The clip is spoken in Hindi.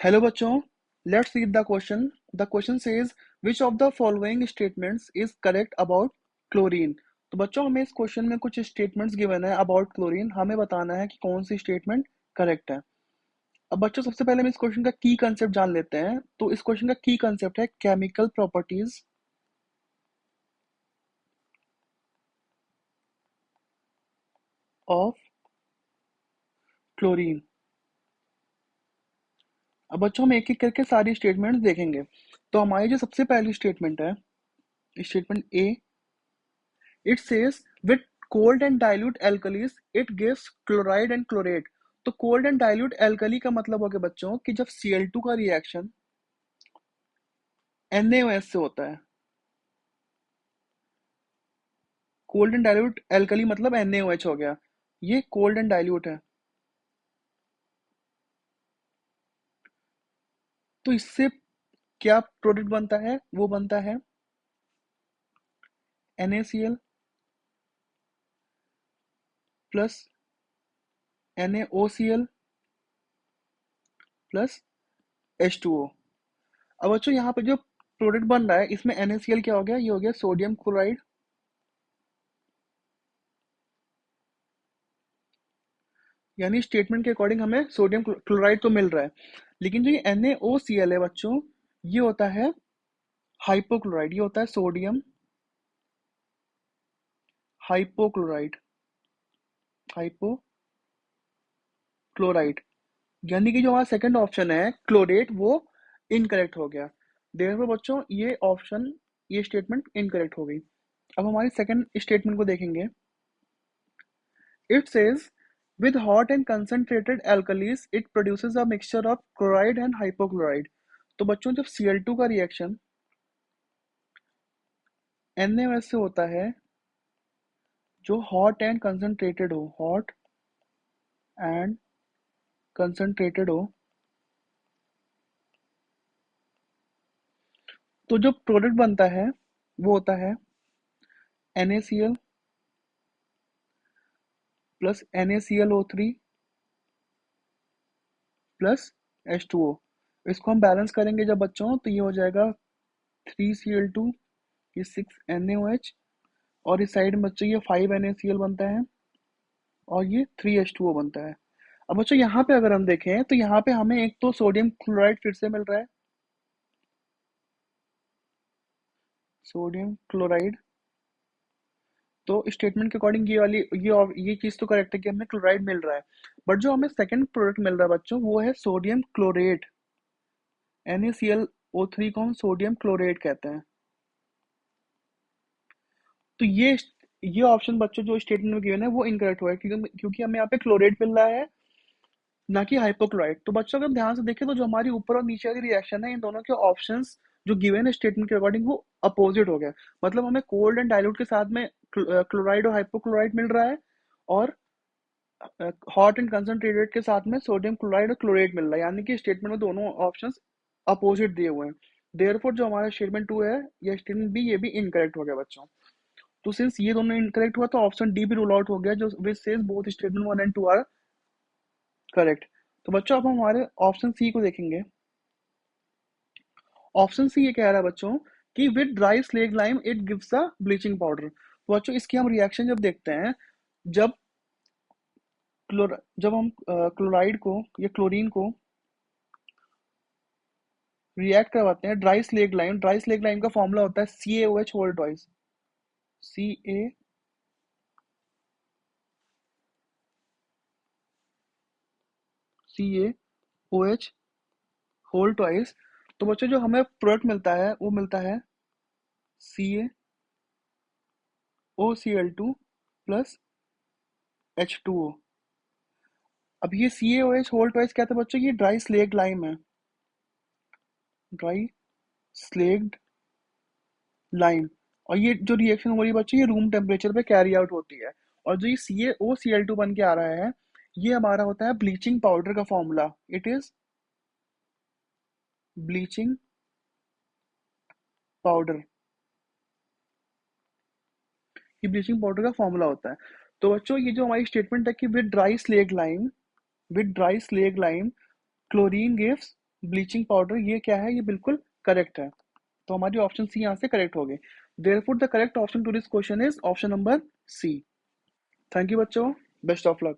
हेलो बच्चों, let's read the question. The question says which of the following statements is correct about chlorine. तो बच्चों हमें इस क्वेश्चन में कुछ स्टेटमेंट्स गिवन है अबाउट क्लोरीन. हमें बताना है कि कौन सी स्टेटमेंट करेक्ट है. अब बच्चों सबसे पहले हम इस क्वेश्चन का की कंसेप्ट जान लेते हैं. तो इस क्वेश्चन का की कंसेप्ट है केमिकल प्रॉपर्टीज ऑफ क्लोरीन. अब बच्चों हम एक एक करके सारी स्टेटमेंट देखेंगे. तो हमारी जो सबसे पहली स्टेटमेंट है, statement A, it says with cold and dilute alkalis it gives chloride and chlorate. तो कोल्ड एंड डाइल्यूट एल्कली का मतलब हो गया बच्चों कि जब Cl2 का रिएक्शन NaOH से होता है. कोल्ड एंड डाइल्यूट एल्कली मतलब NaOH हो गया. ये कोल्ड एंड डाइल्यूट है. तो इससे क्या प्रोडक्ट बनता है? वो बनता है NaCl plus NaOCl plus H2O. अब बच्चों यहाँ पे जो प्रोडक्ट बन रहा है इसमें NaCl क्या हो गया? ये हो गया सोडियम क्लोराइड. यानी स्टेटमेंट के अकॉर्डिंग हमें सोडियम क्लोराइड तो मिल रहा है. लेकिन जो ये NaOCl है बच्चों, ये होता है हाइपोक्लोराइड. ये होता है सोडियम हाइपोक्लोराइड. हाइपोक्लोराइड. यानी कि जो हमारा सेकंड ऑप्शन है क्लोरेट, वो इनकरेक्ट हो गया. देखो बच्चों ये ऑप्शन, ये स्टेटमेंट इनकरेक्ट हो गई. अब हमारी सेकंड स्टेटमेंट को देखेंगे. It says with hot and concentrated alkalis it produces a mixture of chloride and hypochlorite. तो बच्चों जब Cl2 का रिएक्शन NaOH से होता है जो हॉट एंड कंसंट्रेटेड हो, हॉट एंड कंसंट्रेटेड हो, तो जो प्रोडक्ट बनता है वो होता है NaCl plus NaClO3 plus H2O. इसको हम बैलेंस करेंगे जब बच्चों, तो ये हो जाएगा 3Cl2, ये 6NaOH, और इस साइड में बच्चों ये 5NaCl बनता है और ये 3H2O बनता है. अब बच्चों यहाँ पे अगर हम देखें तो यहाँ पे हमें एक तो सोडियम क्लोराइड फिर से मिल रहा है, सोडियम क्लोराइड. तो स्टेटमेंट के अकॉर्डिंग ये वाली ये चीज तो करेक्ट है कि हमें क्लोराइड मिल रहा है. बट जो हमें सेकंड प्रोडक्ट मिल रहा है बच्चों वो है सोडियम क्लोरेट. NaClO3 को हम सोडियम क्लोरेट कहते हैं. तो ये ऑप्शन बच्चों जो स्टेटमेंट में गिवन है वो इनकरेक्ट हुआ है, क्योंकि हमें यहाँ पे क्लोरेट मिल रहा है ना कि हाइपोक्लोराइट. तो बच्चों अगर ध्यान से देखें तो जो हमारी ऊपर और नीचे वाली रिएक्शन है इन दोनों के ऑप्शंस जो गिवन है स्टेटमेंट के अकॉर्डिंग वो अपोजिट हो गया. मतलब हमें कोल्ड एंड डाइल्यूट के साथ में क्लोराइड और हाइपोक्लोराइट मिल रहा है, और हॉट एंड कंसंट्रेटेड के साथ में सोडियम क्लोराइड और क्लोरेट मिल रहा है. यानी कि स्टेटमेंट में दोनों ऑप्शंस अपोजिट दिए हुए हैं. देयरफॉर जो हमारा स्टेटमेंट 2 है या स्टेटमेंट बी, ये भी इनकरेक्ट हो गया बच्चों. तो सिंस ये दोनों इनकरेक्ट हुआ तो ऑप्शन डी भी रूल आउट हो गया, जो which says both statement 1 and 2 are correct. तो बच्चों अब हम हमारे ऑप्शन सी को देखेंगे. ऑप्शन सी ये कह रहा है बच्चों कि with dry slaked lime it gives a bleaching powder. तो बच्चों इसकी हम रिएक्शन जब देखते हैं, जब जब हम क्लोराइड को या क्लोरीन को रिएक्ट करवाते हैं dry slaked lime. Dry slaked lime का फॉर्मूला होता है CaOH whole twice. CaOH whole twice. तो बच्चों जो हमें प्रोडक्ट मिलता है वो मिलता है CaOCl2 प्लस H2O. अब ये CaOH होल ट्वाइस क्या था बच्चों? ये ड्राई स्लेग लाइम है, ड्राई स्लेग्ड लाइम. और ये जो रिएक्शन हो रही है बच्चों ये रूम टेम्परेचर पे कैरी आउट होती है. और जो ये CaOCl2 बन के आ रहा है ये हमारा होता है ब्लीचिंग पाउडर का formula. It is bleaching powder. ये ब्लीचिंग पाउडर का फॉर्मूला होता है. तो बच्चों ये जो हमारी स्टेटमेंट है कि with dry slaked lime chlorine gives bleaching powder, ये क्या है, ये बिल्कुल करेक्ट है। तो हमारी ऑप्शन सी यहाँ से करेक्ट हो गई। Therefore the correct option to this question is option number C. Thank you बच्चों, बेस्ट ऑफ लक।